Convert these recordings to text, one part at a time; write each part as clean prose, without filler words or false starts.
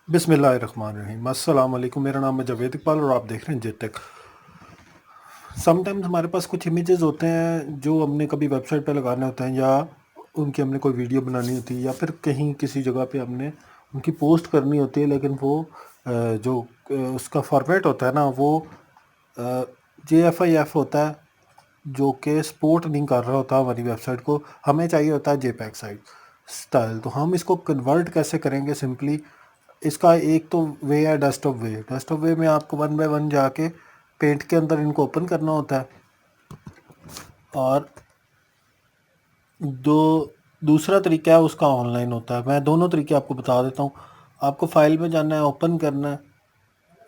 बिस्मिल्लाहिर्रहमानिर्रहीम। अस्सलाम वालेकुम। मेरा नाम है जावेद इकबाल और आप देख रहे हैं जेड टेक। समटाइम्स हमारे पास कुछ इमेजेस होते हैं जो हमने कभी वेबसाइट पे लगाने होते हैं, या उनकी हमने कोई वीडियो बनानी होती है, या फिर कहीं किसी जगह पे हमने उनकी पोस्ट करनी होती है। लेकिन वो जो उसका फॉर्मेट होता है ना, वो JFIF होता है, जो कि सपोर्ट नहीं कर रहा होता हमारी वेबसाइट को। हमें चाहिए होता है JPEG साइज स्टाइल। तो हम इसको कन्वर्ट कैसे करेंगे? सिंपली इसका एक तो वे है डेस्कटॉप वे। डेस्कटॉप वे में आपको वन बाय वन जाके पेंट के अंदर इनको ओपन करना होता है। और दो दूसरा तरीका है उसका ऑनलाइन होता है। मैं दोनों तरीके आपको बता देता हूँ। आपको फाइल में जाना है, ओपन करना है,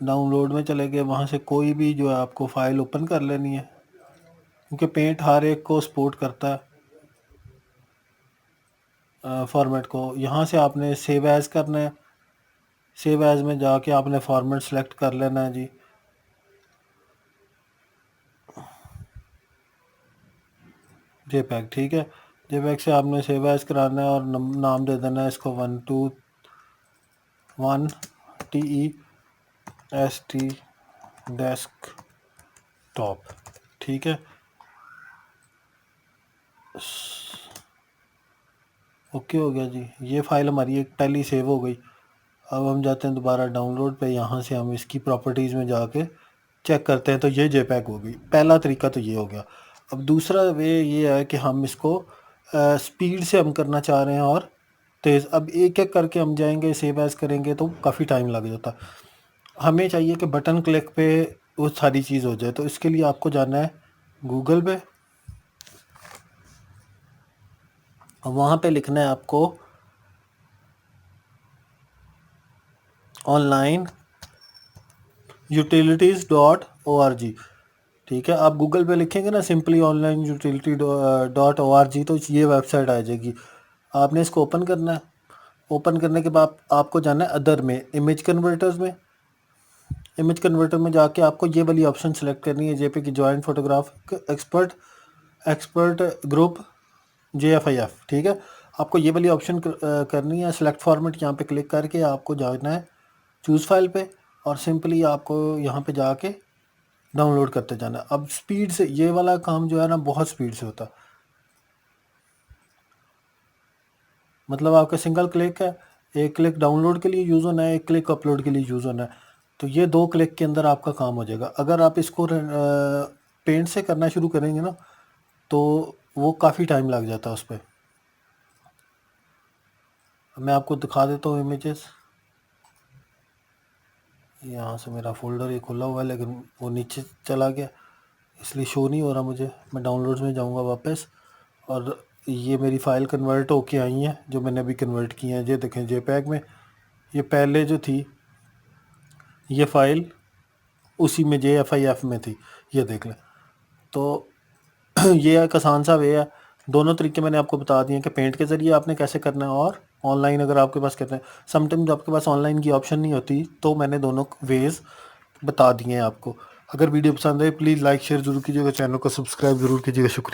डाउनलोड में चले गए, वहाँ से कोई भी जो है आपको फ़ाइल ओपन कर लेनी है, क्योंकि पेंट हर एक को सपोर्ट करता है फॉर्मेट को। यहाँ से आपने सेव एज करना है। सेव एज में जाके आपने फॉर्मेट सेलेक्ट कर लेना है जी। JPEG, ठीक है। JPEG से आपने सेव एज कराना है और नाम दे देना है इसको 121 TEST डेस्कटॉप, ठीक है। ओके हो गया जी। ये फाइल हमारी एक पहली सेव हो गई। अब हम जाते हैं दोबारा डाउनलोड पे। यहाँ से हम इसकी प्रॉपर्टीज़ में जाके चेक करते हैं, तो ये JPEG हो गई। पहला तरीका तो ये हो गया। अब दूसरा वे ये है कि हम इसको स्पीड से हम करना चाह रहे हैं और तेज़। अब एक एक करके हम जाएंगे, सेव एज करेंगे तो काफ़ी टाइम लग जाता। हमें चाहिए कि बटन क्लिक पे वो सारी चीज़ हो जाए। तो इसके लिए आपको जाना है गूगल पे, और वहाँ पे लिखना है आपको online utilities.org, ठीक है। आप गूगल पे लिखेंगे ना सिंपली onlineutility.org, तो ये वेबसाइट आ जाएगी। आपने इसको ओपन करना है। ओपन करने के बाद आपको जाना है अदर में, इमेज कन्वर्टर्स में। इमेज कन्वर्टर में जाके आपको ये वाली ऑप्शन सेलेक्ट करनी है, JPEG joint photograph expert group JFIF, ठीक है। आपको ये वाली ऑप्शन करनी है। सेलेक्ट फॉर्मेट, यहाँ पे क्लिक करके आपको जाना है चूज़ फाइल पे, और सिंपली आपको यहाँ पे जाके डाउनलोड करते जाना। अब स्पीड से ये वाला काम जो है ना, बहुत स्पीड से होता। मतलब आपका सिंगल क्लिक है, एक क्लिक डाउनलोड के लिए यूज़ होना है, एक क्लिक अपलोड के लिए यूज़ होना है। तो ये 2 क्लिक के अंदर आपका काम हो जाएगा। अगर आप इसको पेंट से करना शुरू करेंगे ना, तो वो काफ़ी टाइम लग जाता है उस पर। मैं आपको दिखा देता हूँ इमेजेस। यहाँ से मेरा फ़ोल्डर ये खुला हुआ है, लेकिन वो नीचे चला गया, इसलिए शो नहीं हो रहा मुझे। मैं डाउनलोड्स में जाऊँगा वापस, और ये मेरी फ़ाइल कन्वर्ट होके आई हैं जो मैंने अभी कन्वर्ट की हैं। ये देखें JPEG में। ये पहले जो थी ये फ़ाइल उसी में JFIF में थी, ये देख लें। तो ये एक आसान सा वे है। दोनों तरीके मैंने आपको बता दिए कि पेंट के ज़रिए आपने कैसे करना है, और ऑनलाइन अगर आपके पास करना है। समटाइम्स आपके पास ऑनलाइन की ऑप्शन नहीं होती, तो मैंने दोनों वेज़ बता दिए हैं आपको। अगर वीडियो पसंद है प्लीज़ लाइक शेयर ज़रूर कीजिएगा, चैनल को सब्सक्राइब ज़रूर कीजिएगा। शुक्रिया।